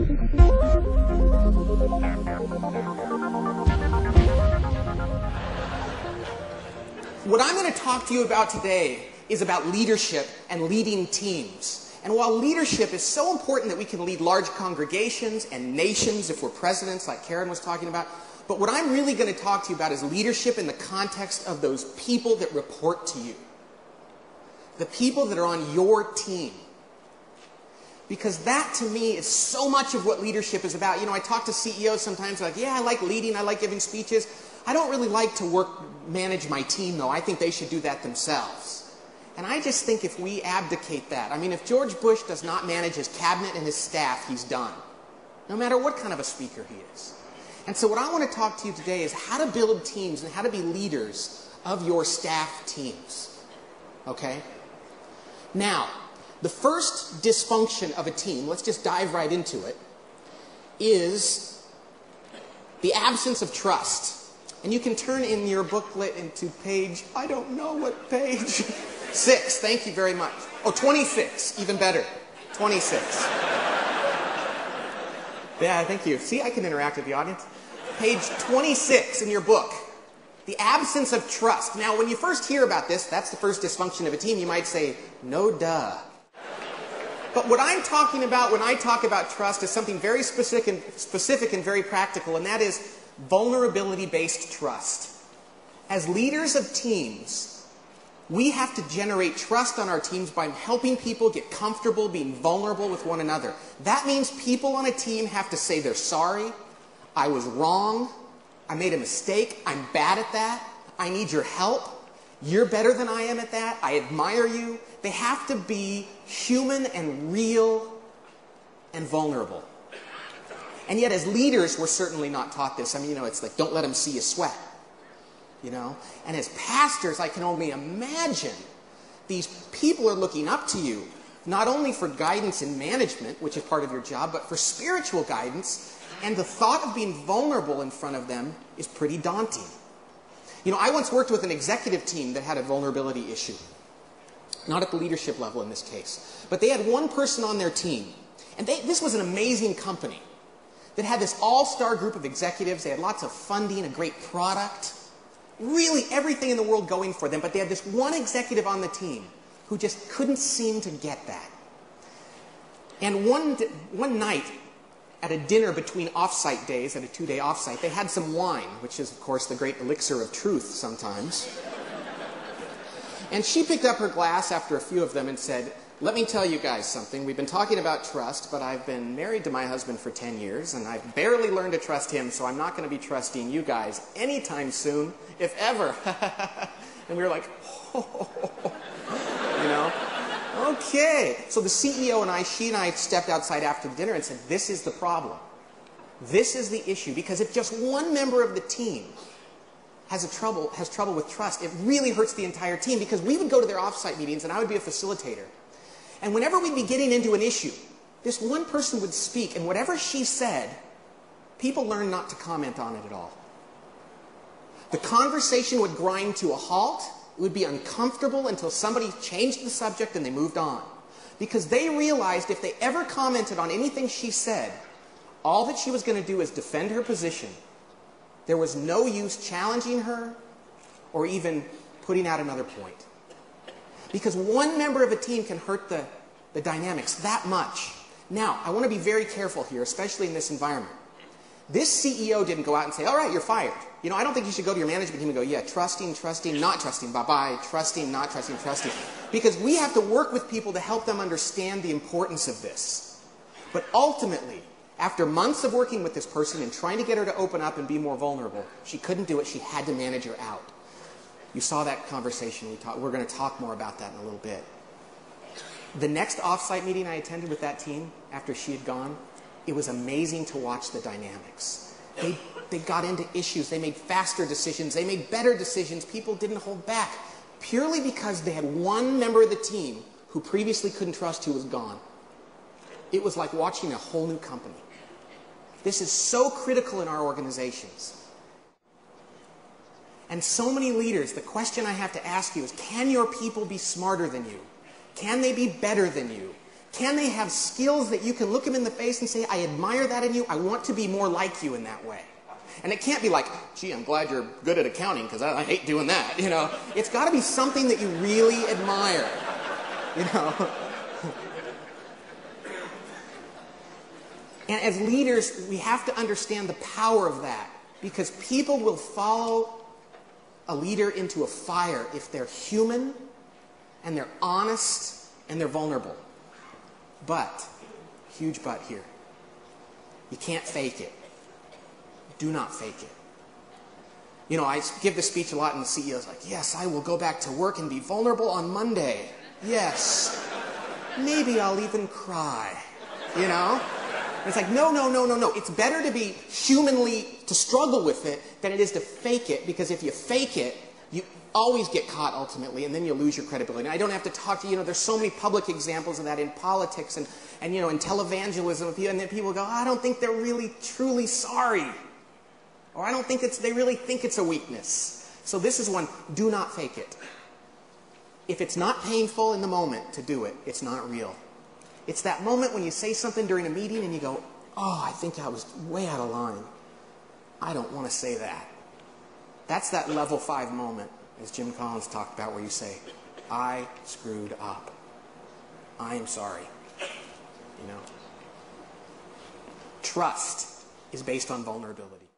What I'm going to talk to you about today is about leadership and leading teams. And while leadership is so important that we can lead large congregations and nations if we're presidents like Karen was talking about, but what I'm really going to talk to you about is leadership in the context of those people that report to you. The people that are on your team. Because that, to me, is so much of what leadership is about. You know, I talk to CEOs sometimes, they're like, yeah, I like leading, I like giving speeches. I don't really like to manage my team, though. I think they should do that themselves. And I just think if we abdicate that, I mean, if George Bush does not manage his cabinet and his staff, he's done. No matter what kind of a speaker he is. And so what I want to talk to you today is how to build teams and how to be leaders of your staff teams. Okay? Now, the first dysfunction of a team, let's just dive right into it, is the absence of trust. And you can turn in your booklet into page, I don't know what page, 6. Thank you very much. Oh, 26, even better. 26. Yeah, thank you. See, I can interact with the audience. Page 26 in your book. The absence of trust. Now, when you first hear about this, that's the first dysfunction of a team, you might say, no duh. But what I'm talking about when I talk about trust is something very specific and very practical, and that is vulnerability-based trust. As leaders of teams, we have to generate trust on our teams by helping people get comfortable being vulnerable with one another. That means people on a team have to say they're sorry, I was wrong, I made a mistake, I'm bad at that, I need your help, you're better than I am at that, I admire you. They have to be human and real and vulnerable. And yet as leaders, we're certainly not taught this. I mean, you know, it's like, don't let them see you sweat. You know? And as pastors, I can only imagine these people are looking up to you, not only for guidance in management, which is part of your job, but for spiritual guidance. And the thought of being vulnerable in front of them is pretty daunting. You know, I once worked with an executive team that had a vulnerability issue. Not at the leadership level in this case. But they had one person on their team. And this was an amazing company that had this all-star group of executives. They had lots of funding, a great product. Really everything in the world going for them. But they had this one executive on the team who just couldn't seem to get that. And one night, at a dinner between off-site days, at a 2-day off-site, they had some wine, which is, of course, the great elixir of truth sometimes. And she picked up her glass after a few of them and said, let me tell you guys something. We've been talking about trust, but I've been married to my husband for 10 years, and I've barely learned to trust him, so I'm not going to be trusting you guys anytime soon, if ever. And we were like, oh, you know? Okay. So the CEO and she and I stepped outside after the dinner and said, this is the problem. This is the issue. Because if just one member of the team has trouble with trust, it really hurts the entire team. Because we would go to their offsite meetings and I would be a facilitator. And whenever we'd be getting into an issue, this one person would speak, and whatever she said, people learned not to comment on it at all. The conversation would grind to a halt. It would be uncomfortable until somebody changed the subject and they moved on. Because they realized if they ever commented on anything she said, all that she was going to do is defend her position. There was no use challenging her or even putting out another point. Because one member of a team can hurt the dynamics that much. Now, I want to be very careful here, especially in this environment. This CEO didn't go out and say, all right, you're fired. You know, I don't think you should go to your management team and go, yeah, trusting, not trusting, bye-bye, trusting, not trusting, trusting. Because we have to work with people to help them understand the importance of this. But ultimately, after months of working with this person and trying to get her to open up and be more vulnerable, she couldn't do it. She had to manage her out. You saw that conversation. We're going to talk more about that in a little bit. The next offsite meeting I attended with that team after she had gone, it was amazing to watch the dynamics. They got into issues. They made faster decisions. They made better decisions. People didn't hold back purely because they had one member of the team who previously couldn't trust who was gone. It was like watching a whole new company. This is so critical in our organizations. And so many leaders, the question I have to ask you is, can your people be smarter than you? Can they be better than you? Can they have skills that you can look them in the face and say, I admire that in you, I want to be more like you in that way? And it can't be like, gee, I'm glad you're good at accounting because I hate doing that, you know. It's got to be something that you really admire, you know. And as leaders, we have to understand the power of that, because people will follow a leader into a fire if they're human and they're honest and they're vulnerable. But, huge but here, you can't fake it. Do not fake it. You know, I give this speech a lot and the CEO's like, yes, I will go back to work and be vulnerable on Monday. Yes. Maybe I'll even cry. You know? And it's like, no. It's better to be to struggle with it than it is to fake it, because if you fake it, you always get caught ultimately, and then you lose your credibility. And I don't have to talk to you, there's so many public examples of that in politics and in televangelism, and then people go, I don't think they're really truly sorry. Or I don't think they really think it's a weakness. So this is one, do not fake it. If it's not painful in the moment to do it, it's not real. It's that moment when you say something during a meeting and you go, oh, I think I was way out of line. I don't want to say that. That's that level 5 moment, as Jim Collins talked about, where you say, I screwed up. I am sorry. You know? Trust is based on vulnerability.